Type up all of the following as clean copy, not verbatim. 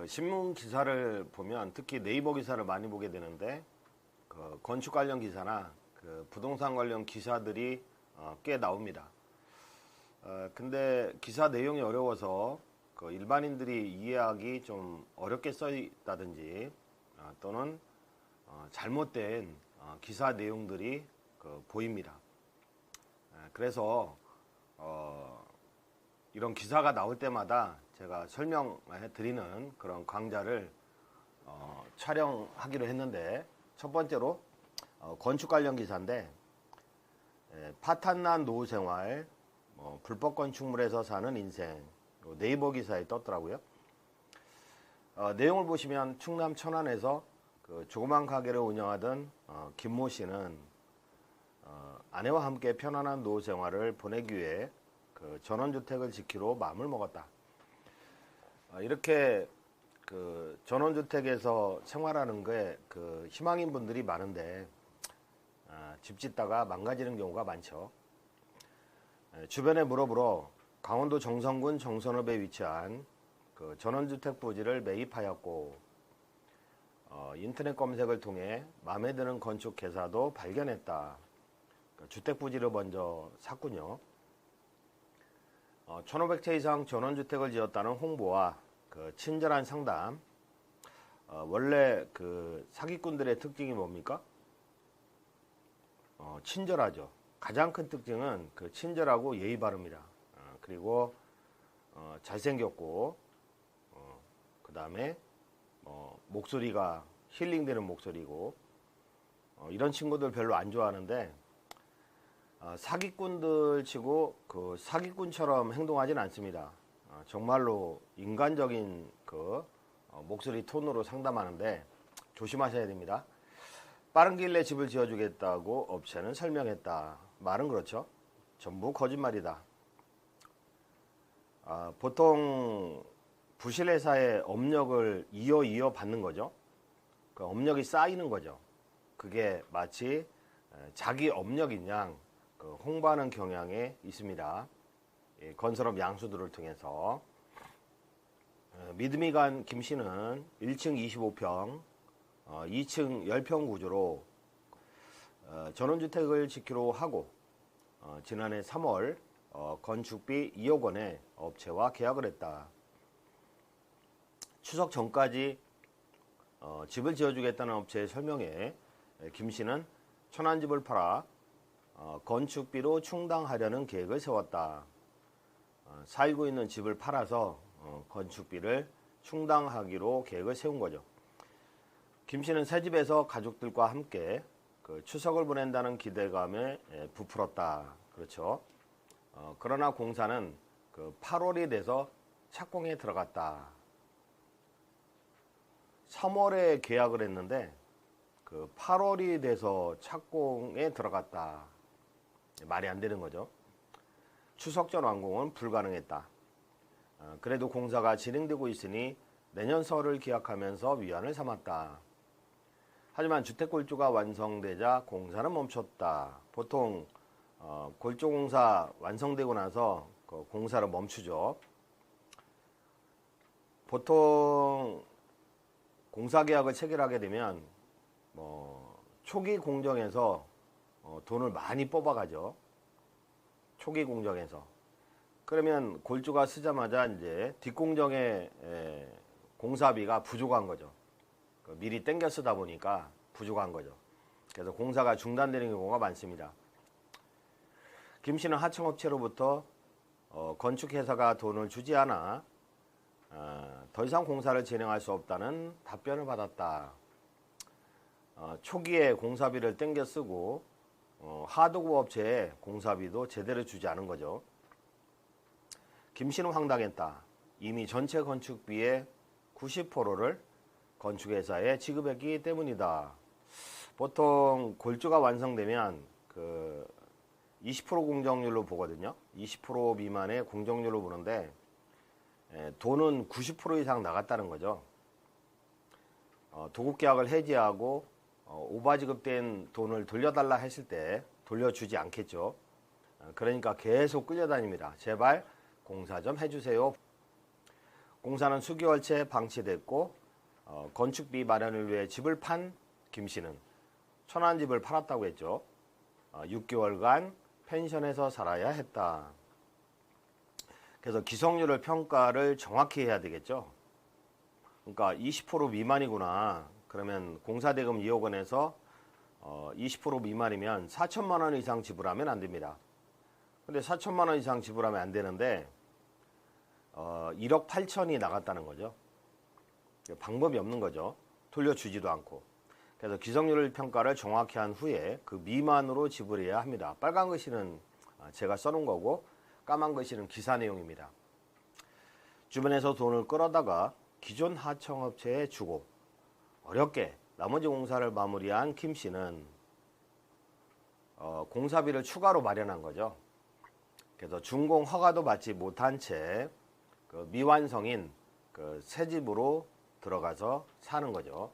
신문 기사를 보면 특히 네이버 기사를 많이 보게 되는데 건축 관련 기사나 부동산 관련 기사들이 꽤 나옵니다. 근데 기사 내용이 어려워서 일반인들이 이해하기 좀 어렵게 써 있다든지 또는 잘못된 기사 내용들이 보입니다. 그래서 이런 기사가 나올 때마다 제가 설명해 드리는 그런 강좌를 촬영하기로 했는데, 첫 번째로 건축 관련 기사인데, 파탄난 노후생활, 불법 건축물에서 사는 인생, 네이버 기사에 떴더라고요. 내용을 보시면 충남 천안에서 조그만 가게를 운영하던 김모 씨는 아내와 함께 편안한 노후 생활을 보내기 위해 전원주택을 짓기로 마음을 먹었다. 이렇게 전원주택에서 생활하는 게 희망인 분들이 많은데 집 짓다가 망가지는 경우가 많죠. 주변에 물어보러 강원도 정선군 정선읍에 위치한 전원주택 부지를 매입하였고, 인터넷 검색을 통해 마음에 드는 건축 개사도 발견했다. 주택 부지를 먼저 샀군요. 1500채 이상 전원주택을 지었다는 홍보와 친절한 상담. 원래 사기꾼들의 특징이 뭡니까? 친절하죠. 가장 큰 특징은 친절하고 예의 바릅니다. 그리고 잘생겼고, 그 다음에 목소리가 힐링되는 목소리고, 이런 친구들 별로 안 좋아하는데, 사기꾼들 치고 사기꾼처럼 행동하진 않습니다. 정말로 인간적인 목소리 톤으로 상담하는데 조심하셔야 됩니다. 빠른 기일 내 집을 지어주겠다고 업체는 설명했다. 말은 그렇죠. 전부 거짓말이다. 보통 부실회사의 업력을 이어 받는 거죠. 그 업력이 쌓이는 거죠. 그게 마치 자기 업력인 양 홍보하는 경향에 있습니다. 건설업 양수들을 통해서. 믿음이 간 김 씨는 1층 25평, 2층 10평 구조로 전원주택을 짓기로 하고, 지난해 3월 건축비 2억 원에 업체와 계약을 했다. 추석 전까지 집을 지어주겠다는 업체의 설명에 김 씨는 천안집을 팔아 건축비로 충당하려는 계획을 세웠다. 살고 있는 집을 팔아서 건축비를 충당하기로 계획을 세운 거죠. 김 씨는 새 집에서 가족들과 함께 추석을 보낸다는 기대감에 부풀었다. 그렇죠. 그러나 공사는 8월이 돼서 착공에 들어갔다. 3월에 계약을 했는데 8월이 돼서 착공에 들어갔다. 말이 안 되는 거죠. 추석 전 완공은 불가능했다. 그래도 공사가 진행되고 있으니 내년 설을 기약하면서 위안을 삼았다. 하지만 주택골조가 완성되자 공사는 멈췄다. 보통 골조공사 완성되고 나서 공사를 멈추죠. 보통 공사계약을 체결하게 되면 초기 공정에서 돈을 많이 뽑아가죠. 초기 공정에서. 그러면 골조가 쓰자마자 이제 뒷공정에 공사비가 부족한 거죠. 미리 땡겨 쓰다 보니까 부족한 거죠. 그래서 공사가 중단되는 경우가 많습니다. 김 씨는 하청업체로부터 건축회사가 돈을 주지 않아 더 이상 공사를 진행할 수 없다는 답변을 받았다. 초기에 공사비를 땡겨 쓰고 하도급 업체에 공사비도 제대로 주지 않은 거죠. 김 씨는 황당했다. 이미 전체 건축비의 90%를 건축회사에 지급했기 때문이다. 보통 골조가 완성되면 20% 공정률로 보거든요. 20% 미만의 공정률로 보는데 돈은 90% 이상 나갔다는 거죠. 도급계약을 해지하고 오바지급된 돈을 돌려달라 했을 때 돌려주지 않겠죠. 그러니까 계속 끌려다닙니다. 제발 공사 좀 해주세요. 공사는 수개월째 방치됐고 건축비 마련을 위해 집을 판 김 씨는 천안집을 팔았다고 했죠. 6개월간 펜션에서 살아야 했다. 그래서 기성률을 평가를 정확히 해야 되겠죠. 그러니까 20% 미만이구나. 그러면 공사대금 2억 원에서 20% 미만이면 4천만 원 이상 지불하면 안 됩니다. 근데 4천만 원 이상 지불하면 안 되는데 1억 8천이 나갔다는 거죠. 방법이 없는 거죠. 돌려주지도 않고. 그래서 기성률 평가를 정확히 한 후에 그 미만으로 지불해야 합니다. 빨간 글씨는 제가 써놓은 거고 까만 글씨는 기사 내용입니다. 주변에서 돈을 끌어다가 기존 하청업체에 주고 어렵게 나머지 공사를 마무리한 김 씨는 공사비를 추가로 마련한 거죠. 그래서 준공 허가도 받지 못한 채 그 미완성인 그 새 집으로 들어가서 사는 거죠.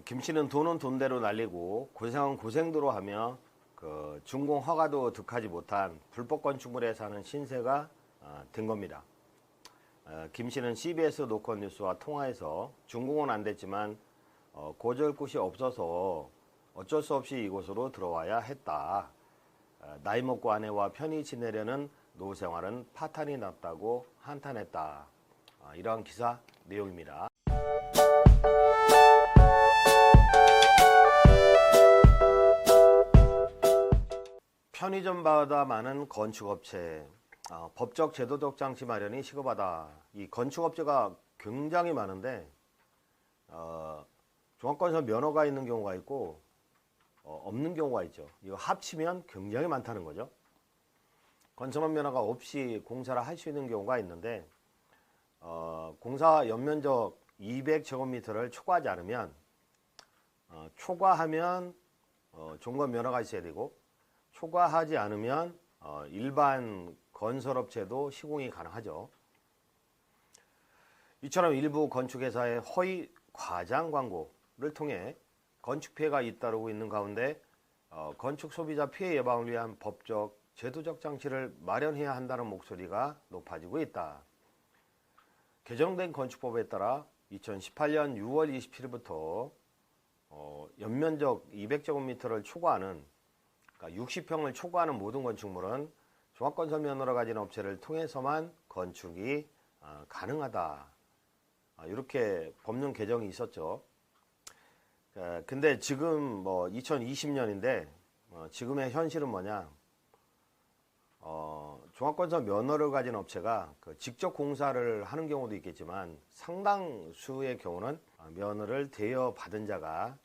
김 씨는 돈은 돈대로 날리고 고생은 고생대로 하며 그 준공 허가도 득하지 못한 불법 건축물에 사는 신세가 된 겁니다. 김 씨는 CBS 노컷 뉴스와 통화에서 준공은 안 됐지만 고절 곳이 없어서 어쩔 수 없이 이곳으로 들어와야 했다. 나이 먹고 아내와 편히 지내려는 노후 생활은 파탄이 났다고 한탄했다. 이러한 기사 내용입니다. 편의점보다 많은 건축업체, 법적 제도적 장치 마련이 시급하다. 이 건축업체가 굉장히 많은데 종합건설 면허가 있는 경우가 있고 없는 경우가 있죠. 이거 합치면 굉장히 많다는 거죠. 건설업 면허가 없이 공사를 할 수 있는 경우가 있는데 공사 연면적 200제곱미터를 초과하지 않으면 초과하면 종건 면허가 있어야 되고 초과하지 않으면 일반 건설업체도 시공이 가능하죠. 이처럼 일부 건축회사의 허위 과장 광고를 통해 건축 피해가 잇따르고 있는 가운데 건축 소비자 피해 예방을 위한 법적, 제도적 장치를 마련해야 한다는 목소리가 높아지고 있다. 개정된 건축법에 따라 2018년 6월 27일부터 연면적 200제곱미터를 초과하는 그러니까 60평을 초과하는 모든 건축물은 종합건설 면허를 가진 업체를 통해서만 건축이 가능하다. 이렇게 법령 개정이 있었죠. 근데 지금 뭐 2020년인데 지금의 현실은 뭐냐? 종합건설 면허를 가진 업체가 직접 공사를 하는 경우도 있겠지만 상당수의 경우는 면허를 대여받은 자가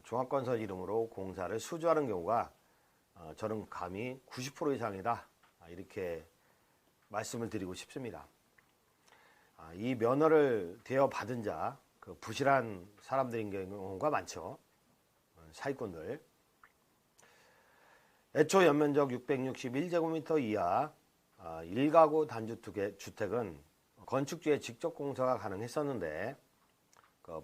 종합건설 이름으로 공사를 수주하는 경우가 저는 감히 90% 이상이다. 이렇게 말씀을 드리고 싶습니다. 이 면허를 대여받은 자, 그 부실한 사람들인 경우가 많죠. 사기꾼들. 애초 연면적 661제곱미터 이하 1가구 단주택은 건축주의 직접 공사가 가능했었는데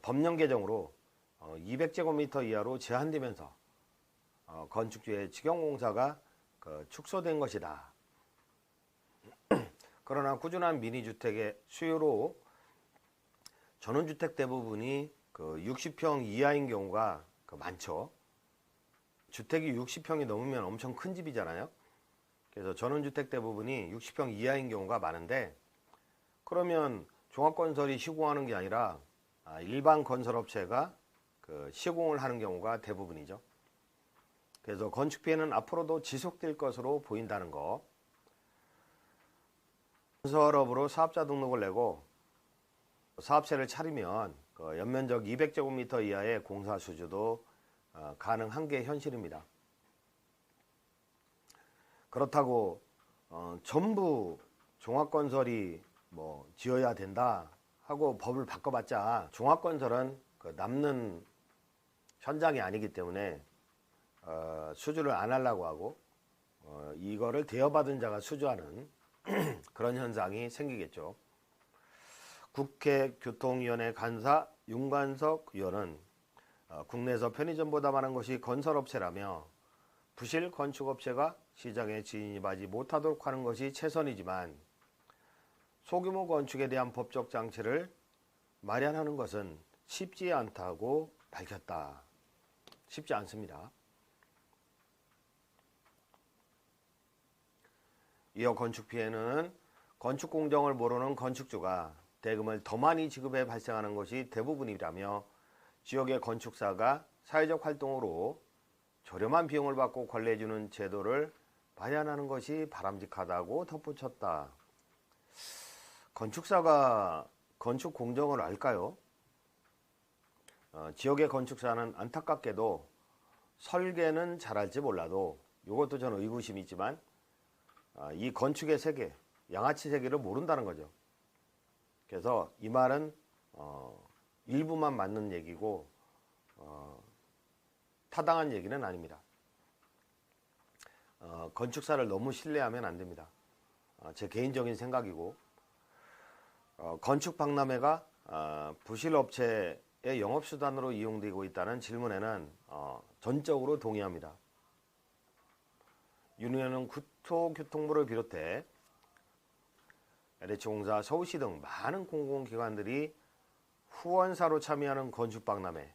법령 개정으로 200제곱미터 이하로 제한되면서 건축주의 직영공사가 축소된 것이다. 그러나 꾸준한 미니주택의 수요로 전원주택 대부분이 60평 이하인 경우가 많죠. 주택이 60평이 넘으면 엄청 큰 집이잖아요. 그래서 전원주택 대부분이 60평 이하인 경우가 많은데 그러면 종합건설이 시공하는 게 아니라 일반 건설업체가 시공을 하는 경우가 대부분이죠. 그래서 건축 피해는 앞으로도 지속될 것으로 보인다는 거. 건설업으로 사업자 등록을 내고 사업체를 차리면 연면적 200제곱미터 이하의 공사 수주도 가능한 게 현실입니다. 그렇다고 전부 종합건설이 지어야 된다 하고 법을 바꿔봤자 종합건설은 남는 현장이 아니기 때문에 수주를 안 하려고 하고 이거를 대여받은 자가 수주하는 그런 현상이 생기겠죠. 국회 교통위원회 간사 윤관석 의원은 국내에서 편의점보다 많은 것이 건설업체라며 부실 건축업체가 시장에 진입하지 못하도록 하는 것이 최선이지만 소규모 건축에 대한 법적 장치를 마련하는 것은 쉽지 않다고 밝혔다. 쉽지 않습니다. 이어 건축 피해는 건축 공정을 모르는 건축주가 대금을 더 많이 지급해 발생하는 것이 대부분이라며 지역의 건축사가 사회적 활동으로 저렴한 비용을 받고 관리해주는 제도를 마련하는 것이 바람직하다고 덧붙였다. 건축사가 건축 공정을 알까요? 지역의 건축사는 안타깝게도 설계는 잘할지 몰라도 이것도 저는 의구심이 있지만 이 건축의 세계, 양아치 세계를 모른다는 거죠. 그래서 이 말은 일부만 맞는 얘기고 타당한 얘기는 아닙니다. 건축사를 너무 신뢰하면 안 됩니다. 제 개인적인 생각이고 건축 박람회가 부실업체의 영업수단으로 이용되고 있다는 질문에는 전적으로 동의합니다. 윤의원은 국토교통부를 비롯해 LH공사, 서울시 등 많은 공공기관들이 후원사로 참여하는 건축박람회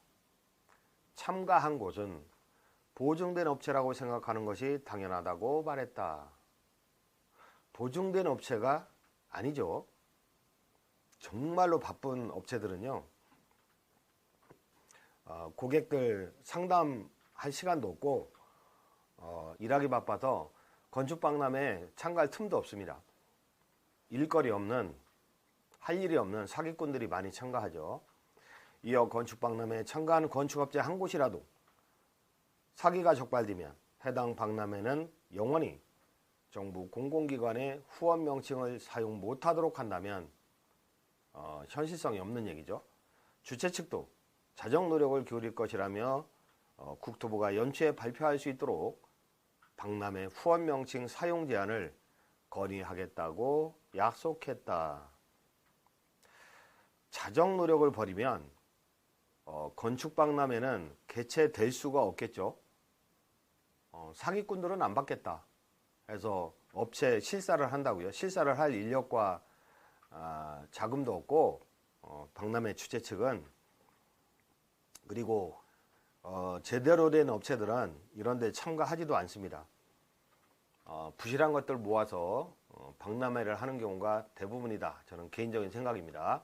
참가한 곳은 보증된 업체라고 생각하는 것이 당연하다고 말했다. 보증된 업체가 아니죠. 정말로 바쁜 업체들은요, 고객들 상담할 시간도 없고 일하기 바빠서 건축박람회에 참가할 틈도 없습니다. 일거리 없는, 할 일이 없는 사기꾼들이 많이 참가하죠. 이어 건축박람회에 참가하는 건축업체 한 곳이라도 사기가 적발되면 해당 박람회는 영원히 정부 공공기관의 후원 명칭을 사용 못하도록 한다면 현실성이 없는 얘기죠. 주최 측도 자정 노력을 기울일 것이라며 국토부가 연초에 발표할 수 있도록 박람회 후원 명칭 사용 제한을 건의하겠다고 약속했다. 자정 노력을 벌이면 건축박람회는 개최될 수가 없겠죠. 사기꾼들은 안 받겠다. 그래서 업체 실사를 한다고요. 실사를 할 인력과 자금도 없고 박람회 주최 측은, 그리고 제대로 된 업체들은 이런 데 참가하지도 않습니다. 부실한 것들 모아서 박람회를 하는 경우가 대부분이다. 저는 개인적인 생각입니다.